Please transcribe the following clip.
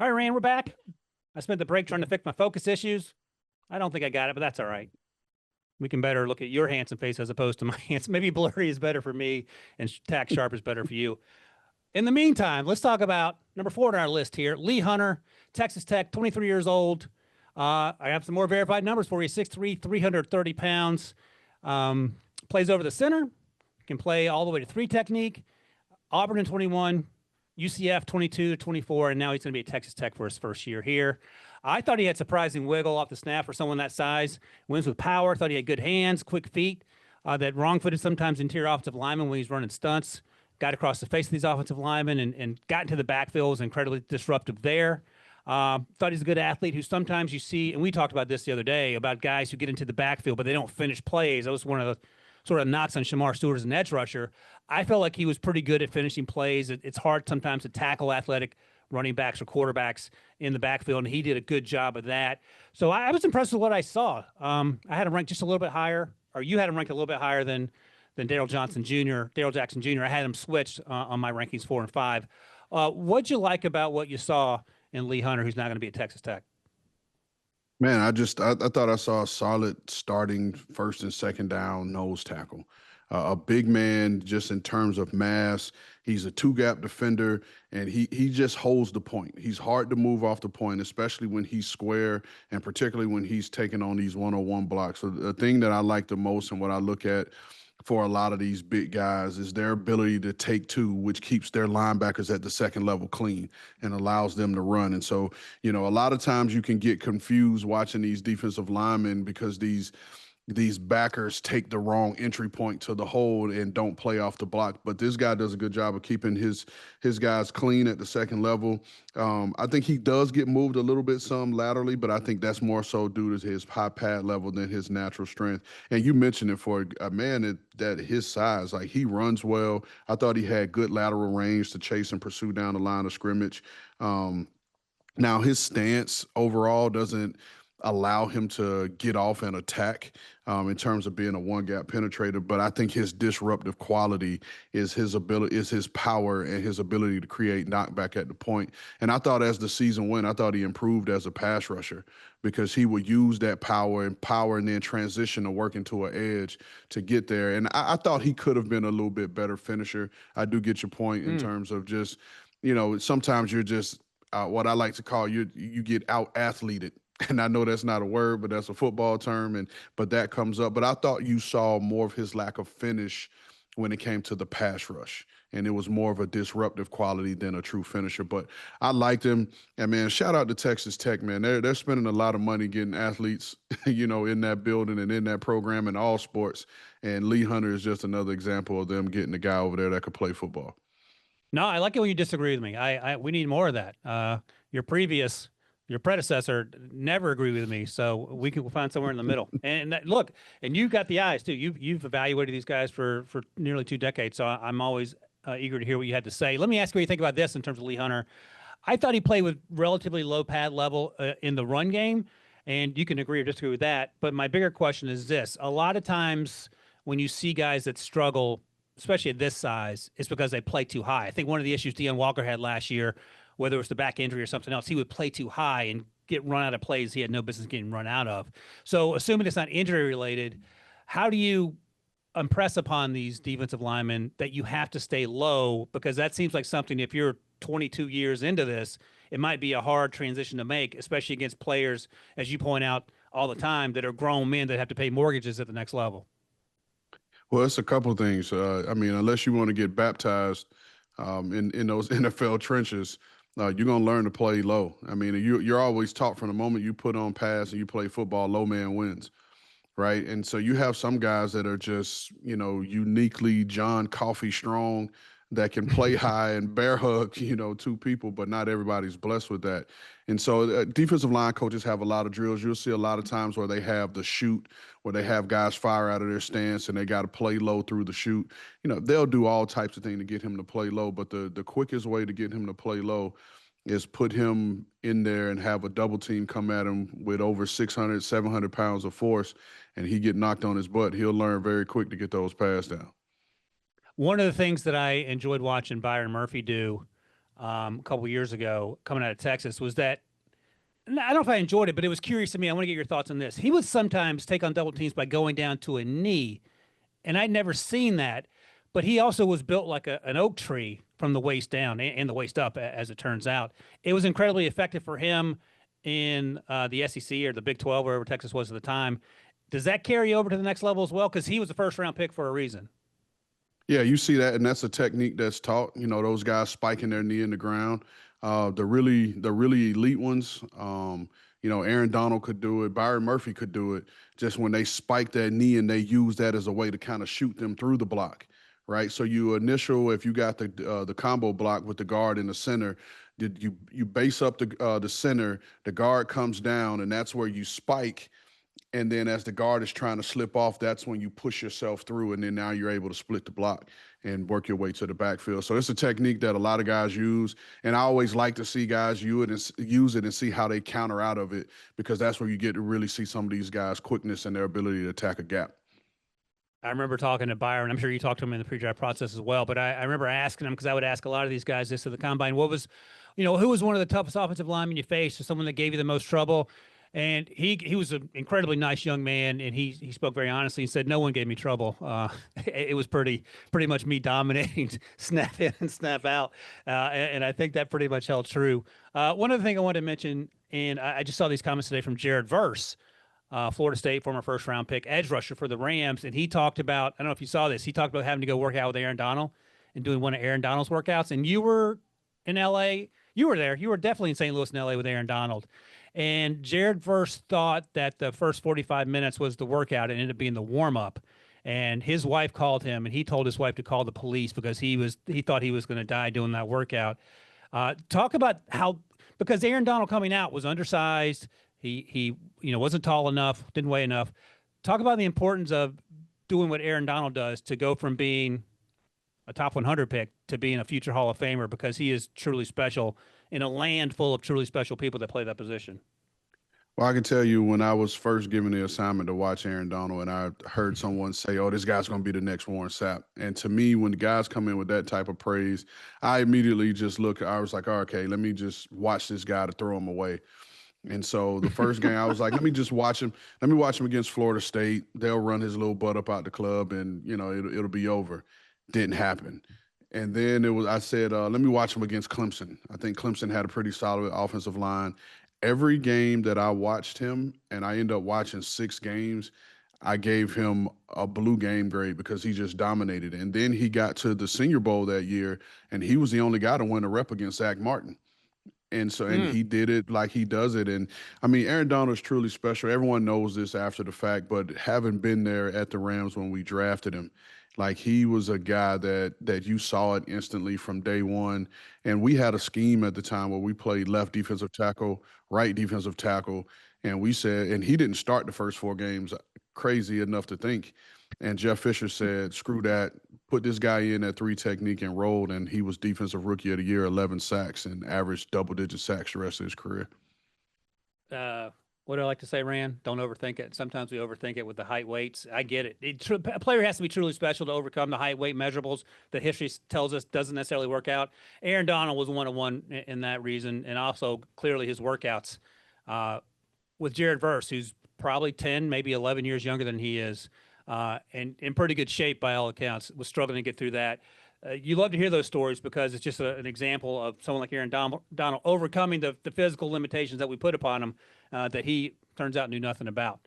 All right, Rand, we're back. I spent the break trying to fix my focus issues. I don't think I got it, but that's all right. We can better look at your handsome face as opposed to my handsome. Maybe blurry is better for me and tack sharp is better for you. In the meantime, let's talk about number 4 on our list here. Lee Hunter, Texas Tech, 23 years old. I have some more verified numbers for you. 6'3", 330 pounds. Plays over the center. Can play all the way to 3 technique. Auburn in 21. UCF 22 to 24, and now he's going to be at Texas Tech for his first year here. I thought he had surprising wiggle off the snap for someone that size. Wins with power. Thought he had good hands, quick feet. That wrong-footed sometimes interior offensive lineman when he's running stunts. Got across the face of these offensive linemen and got into the backfield. Was incredibly disruptive there. Thought he's a good athlete who sometimes you see, and we talked about this the other day, about guys who get into the backfield, but they don't finish plays. That was one of the sort of knocks on Shamar Stewart as an edge rusher. I felt like he was pretty good at finishing plays. It's hard sometimes to tackle athletic running backs or quarterbacks in the backfield, and he did a good job of that. So I was impressed with what I saw. I had him ranked just a little bit higher, or you had him ranked a little bit higher than Daryl Jackson Jr. I had him switched on my rankings 4 and 5. What'd you like about what you saw in Lee Hunter, who's not going to be at Texas Tech? Man, I thought I saw a solid starting first and second down nose tackle. A big man just in terms of mass. He's a 2-gap defender, and he just holds the point. He's hard to move off the point, especially when he's square and particularly when he's taking on these one-on-one blocks. So the thing that I like the most and what I look at for a lot of these big guys is their ability to take 2, which keeps their linebackers at the second level clean and allows them to run. And so, a lot of times you can get confused watching these defensive linemen because these backers take the wrong entry point to the hold and don't play off the block. But this guy does a good job of keeping his guys clean at the second level. I think he does get moved a little bit some laterally, but I think that's more so due to his high pad level than his natural strength. And you mentioned it, for a man that his size, like, he runs well. I thought he had good lateral range to chase and pursue down the line of scrimmage. Now his stance overall doesn't allow him to get off and attack in terms of being a 1-gap penetrator, but I think his disruptive quality is his power and his ability to create knockback at the point. And I thought as the season went, I thought he improved as a pass rusher because he would use that power and then transition to work into an edge to get there. And I thought he could have been a little bit better finisher. I do get your point in terms of just, sometimes you're just what I like to call you get out-athleted. And I know that's not a word, but that's a football term, but that comes up. But I thought you saw more of his lack of finish when it came to the pass rush, and it was more of a disruptive quality than a true finisher. But I liked him, and man, shout out to Texas Tech, man. They're spending a lot of money getting athletes, in that building and in that program in all sports. And Lee Hunter is just another example of them getting a guy over there that could play football. No, I like it when you disagree with me. We need more of that. Your predecessor never agreed with me, so we'll find somewhere in the middle. And look, and you've got the eyes too. You've evaluated these guys for nearly 2 decades, so I'm always eager to hear what you had to say. Let me ask you what you think about this in terms of Lee Hunter. I thought he played with relatively low pad level in the run game, and you can agree or disagree with that. But my bigger question is this: a lot of times when you see guys that struggle, especially at this size, it's because they play too high. I think one of the issues Deion Walker had last year, whether it was the back injury or something else, he would play too high and get run out of plays he had no business getting run out of. So assuming it's not injury related, how do you impress upon these defensive linemen that you have to stay low? Because that seems like something, if you're 22 years into this, it might be a hard transition to make, especially against players, as you point out all the time, that are grown men that have to pay mortgages at the next level. Well, it's a couple of things. Unless you want to get baptized in those NFL trenches, you're going to learn to play low. You're always taught from the moment you put on pass and you play football, low man wins, right? And so you have some guys that are just, uniquely John Coffey strong that can play high and bear hug, 2 people, but not everybody's blessed with that. And so defensive line coaches have a lot of drills. You'll see a lot of times where they have the shoot, where they have guys fire out of their stance and they got to play low through the shoot. They'll do all types of things to get him to play low, but the quickest way to get him to play low is put him in there and have a double team come at him with over 600, 700 pounds of force, and he get knocked on his butt. He'll learn very quick to get those pass down. One of the things that I enjoyed watching Byron Murphy do a couple years ago coming out of Texas was that I don't know if I enjoyed it, but it was curious to me. I want to get your thoughts on this. He would sometimes take on double teams by going down to a knee, and I'd never seen that. But he also was built like an oak tree from the waist down and the waist up, as it turns out. It was incredibly effective for him in the SEC or the Big 12, wherever Texas was at the time. Does that carry over to the next level as well? Because he was a first round pick for a reason. Yeah, you see that, and that's a technique that's taught. Those guys spiking their knee in the ground. The really elite ones, Aaron Donald could do it. Byron Murphy could do it. Just when they spike that knee and they use that as a way to kind of shoot them through the block, right? So if you got the combo block with the guard in the center, you base up the center, the guard comes down, and that's where you spike. And then as the guard is trying to slip off, that's when you push yourself through, and then now you're able to split the block and work your way to the backfield. So it's a technique that a lot of guys use, and I always like to see guys use it and see how they counter out of it, because that's where you get to really see some of these guys' quickness and their ability to attack a gap. I remember talking to Byron. I'm sure you talked to him in the pre-draft process as well, but I remember asking him, because I would ask a lot of these guys this at the combine, who was one of the toughest offensive linemen you faced, or someone that gave you the most trouble? And he was an incredibly nice young man, and he spoke very honestly and said, no one gave me trouble. It was pretty much me dominating snap in and snap out. And I think that pretty much held true. One other thing I wanted to mention, and I just saw these comments today from Jared Verse, Florida State, former first round pick, edge rusher for the Rams. And he talked about, I don't know if you saw this, he talked about having to go work out with Aaron Donald and doing one of Aaron Donald's workouts. And you were in LA. You were there. You were definitely in St. Louis and LA with Aaron Donald. And Jared first thought that the first 45 minutes was the workout. It ended up being the warm up. And his wife called him, and he told his wife to call the police because he thought he was going to die doing that workout. Talk about because Aaron Donald coming out was undersized. He wasn't tall enough, didn't weigh enough. Talk about the importance of doing what Aaron Donald does to go from being a top 100 pick to being a future Hall of Famer, because he is truly special in a land full of truly special people that play that position. Well, I can tell you, when I was first given the assignment to watch Aaron Donald, and I heard someone say, oh, this guy's going to be the next Warren Sapp. And to me, when the guys come in with that type of praise, I immediately just I was like, oh, okay, let me just watch this guy to throw him away. And so the first game, I was like, let me just watch him. Let me watch him against Florida State. They'll run his little butt up out the club, and, it'll be over. Didn't happen. And then I said, let me watch him against Clemson. I think Clemson had a pretty solid offensive line. Every game that I watched him, and I ended up watching 6 games, I gave him a blue game grade because he just dominated. And then he got to the Senior Bowl that year, and he was the only guy to win a rep against Zach Martin. And so, and he did it like he does it. And I mean, Aaron Donald is truly special. Everyone knows this after the fact, but having been there at the Rams when we drafted him, like, he was a guy that you saw it instantly from day one. And we had a scheme at the time where we played left defensive tackle, right defensive tackle. And we said, and he didn't start the first 4 games, crazy enough to think. And Jeff Fisher said, screw that, put this guy in at 3 technique and rolled. And he was defensive rookie of the year, 11 sacks, and averaged double-digit sacks the rest of his career. What do I like to say, Ran? Don't overthink it. Sometimes we overthink it with the height weights. I get it. A player has to be truly special to overcome the height weight measurables that history tells us doesn't necessarily work out. Aaron Donald was 1-1 in that reason, and also clearly his workouts with Jared Verse, who's probably 10, maybe 11 years younger than he is, and in pretty good shape by all accounts, was struggling to get through that. You love to hear those stories because it's just an example of someone like Aaron Donald overcoming the physical limitations that we put upon him that he turns out knew nothing about.